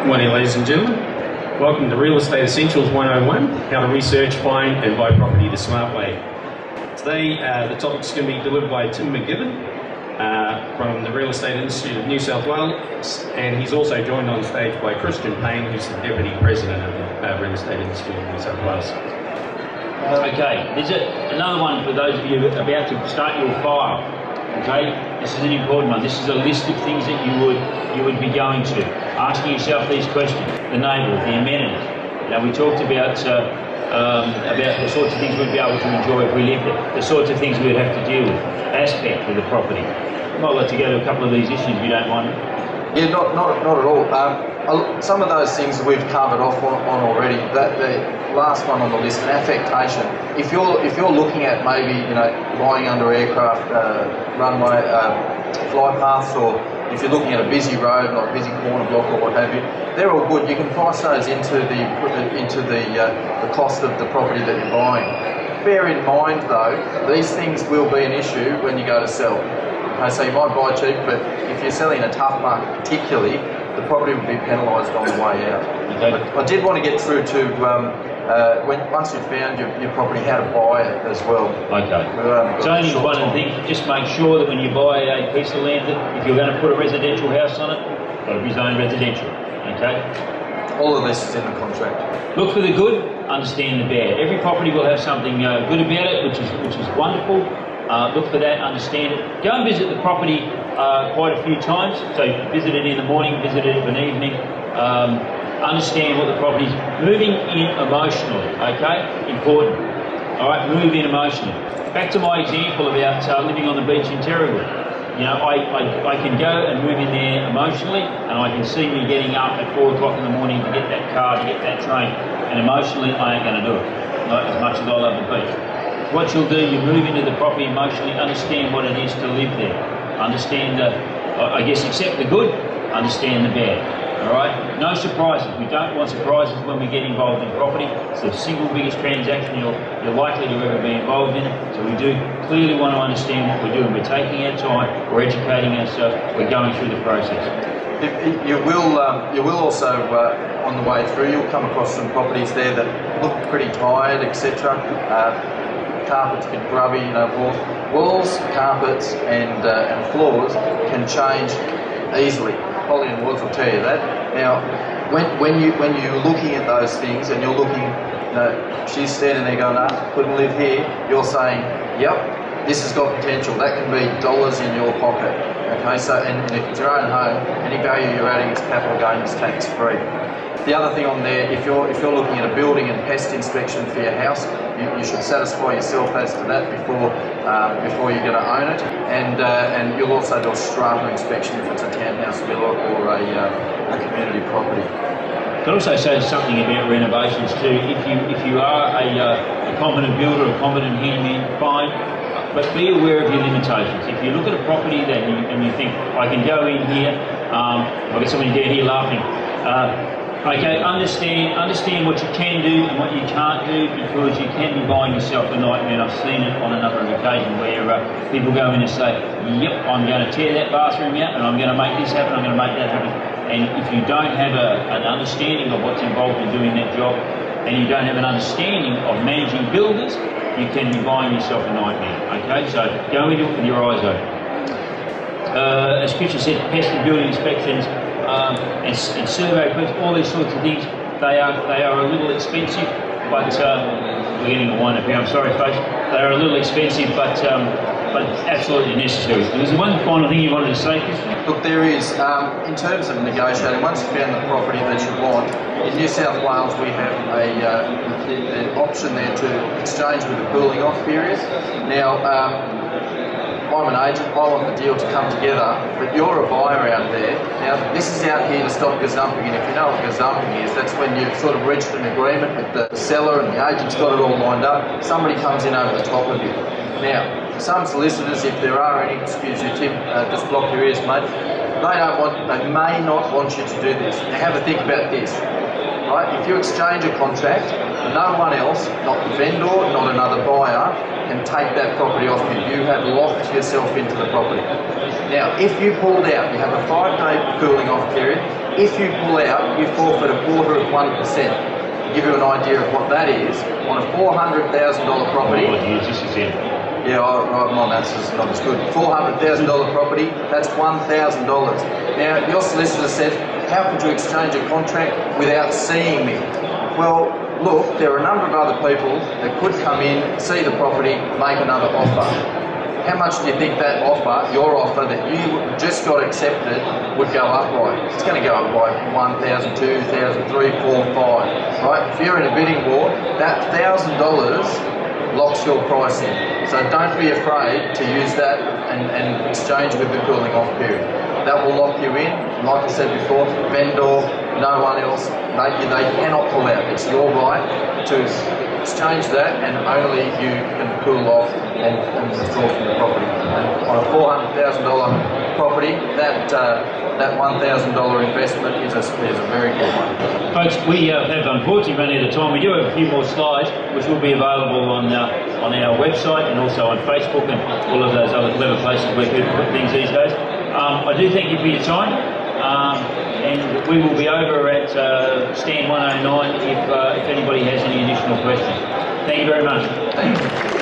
Morning, ladies and gentlemen. Welcome to Real Estate Essentials 101, how to research, find and buy property the smart way. Today the topic is going to be delivered by Tim McKibbin from the Real Estate Institute of New South Wales, and he's also joined on stage by Payne, who's the Deputy President of the Real Estate Institute of New South Wales. Okay, there's another one for those of you about to start your file. Okay, this is an important one. This is a list of things that you would be going to, asking yourself these questions: the neighbourhood, the amenities. Now we talked about the sorts of things we'd be able to enjoy if we lived there, the sorts of things we'd have to deal with, aspect of the property. I might let you go to a couple of these issues if you don't mind. Yeah, not at all. Some of those things we've covered off on already. The last one on the list, an affectation. If you're looking at maybe lying under aircraft runway fly paths, or if you're looking at a busy road, like a busy corner block or what have you, they're all good. You can price those into the cost of the property that you're buying. Bear in mind though, these things will be an issue when you go to sell. Okay, so you might buy cheap, but if you're selling in a tough market particularly, the property will be penalised on the way out. Okay. But I did want to get through to once you've found your property, how to buy it as well. Okay. So only one of the things, just make sure that when you buy a piece of land, that if you're going to put a residential house on it, it's got to be zoned residential. Okay. All of this is in the contract. Look for the good, understand the bad. Every property will have something good about it, which is wonderful. Look for that, understand it. Go and visit the property quite a few times. So visit it in the morning, visit it in the evening. Understand what the property's moving in emotionally, okay? Important. All right, move in emotionally. Back to my example about living on the beach in Terrigal. I can go and move in there emotionally, and I can see me getting up at 4 o'clock in the morning to get that car, to get that train, and emotionally I ain't going to do it, not as much as I love the beach. What you'll do, you move into the property emotionally, understand what it is to live there. Understand accept the good, understand the bad. All right? No surprises. We don't want surprises when we get involved in property. It's the single biggest transaction you're likely to ever be involved in. So we do clearly want to understand what we're doing. We're taking our time, we're educating ourselves, we're going through the process. You will also, on the way through, you'll come across some properties there that look pretty tired, etc. Carpets a bit grubby, walls, carpets and floors can change easily. Holly and Woods will tell you that. Now, when you're looking at those things and you're looking, she's standing there going, "No, couldn't live here." You're saying, "Yep, this has got potential." That can be dollars in your pocket. Okay, so and if it's your own home, any value you're adding is capital gains tax free. The other thing on there, if you're looking at a building and pest inspection for your house, you should satisfy yourself as to that before you're going to own it, and you'll also do a strata inspection if it's a townhouse villa or a community property. I can also say something about renovations too. If you are a competent builder, a competent handyman, fine. But be aware of your limitations. If you look at a property and you think, I can go in here, I've got somebody down here laughing. Okay, understand what you can do and what you can't do, because you can be buying yourself a nightmare. I've seen it on a number of occasions where people go in and say, "Yep, I'm going to tear that bathroom out and I'm going to make this happen, I'm going to make that happen." And if you don't have an understanding of what's involved in doing that job, and you don't have an understanding of managing builders, you can be buying yourself a nightmare. Okay, so go into it with your eyes open. As Christian said, pest and building inspections and survey reports, all these sorts of things, they are a little expensive, but we're getting a wind up here. I'm sorry, folks. They are a little expensive, but absolutely necessary. There's one final thing you wanted to say, Christian? Look, there is, in terms of negotiating, once you've found the property that you want, in New South Wales we have an option there to exchange with a cooling off period. Now, I'm an agent, I want the deal to come together, but you're a buyer out there. Now, this is out here to stop gazumping, and if you know what gazumping is, that's when you've sort of reached an agreement with the seller and the agent's got it all lined up, somebody comes in over the top of you. Now, some solicitors, if there are any, excuse you Tim, just block your ears mate, they may not want you to do this. Now have a think about this. Right? If you exchange a contract, no one else, not the vendor, not another buyer, can take that property off you. You have locked yourself into the property. Now, if you pulled out, you have a 5-day cooling off period. If you pull out, you forfeit 1/4%. To give you an idea of what that is, on a $400,000 property. This is it. Yeah, my maths is not as good. $400,000 property, that's $1,000. Now, your solicitor said, how could you exchange a contract without seeing me? Well, look, there are a number of other people that could come in, see the property, make another offer. How much do you think that offer, your offer that you just got accepted, would go up by? It's going to go up by 1,000, 2,000, 3, 4, 5, right? If you're in a bidding war, that $1,000 locks your price in. So don't be afraid to use that and exchange with the cooling off period. That will lock you in. Like I said before, vendor, no one else, they cannot pull out. It's your right to exchange that, and only you can cool off and withdraw from the property. And on a $400,000 property, that $1,000 investment is a very good one. Folks, we have unfortunately run out of time. We do have a few more slides, which will be available on our website and also on Facebook and all of those other clever places where people put things these days. I do thank you for your time, and we will be over at stand 109 if anybody has any additional questions. Thank you very much. Thank you.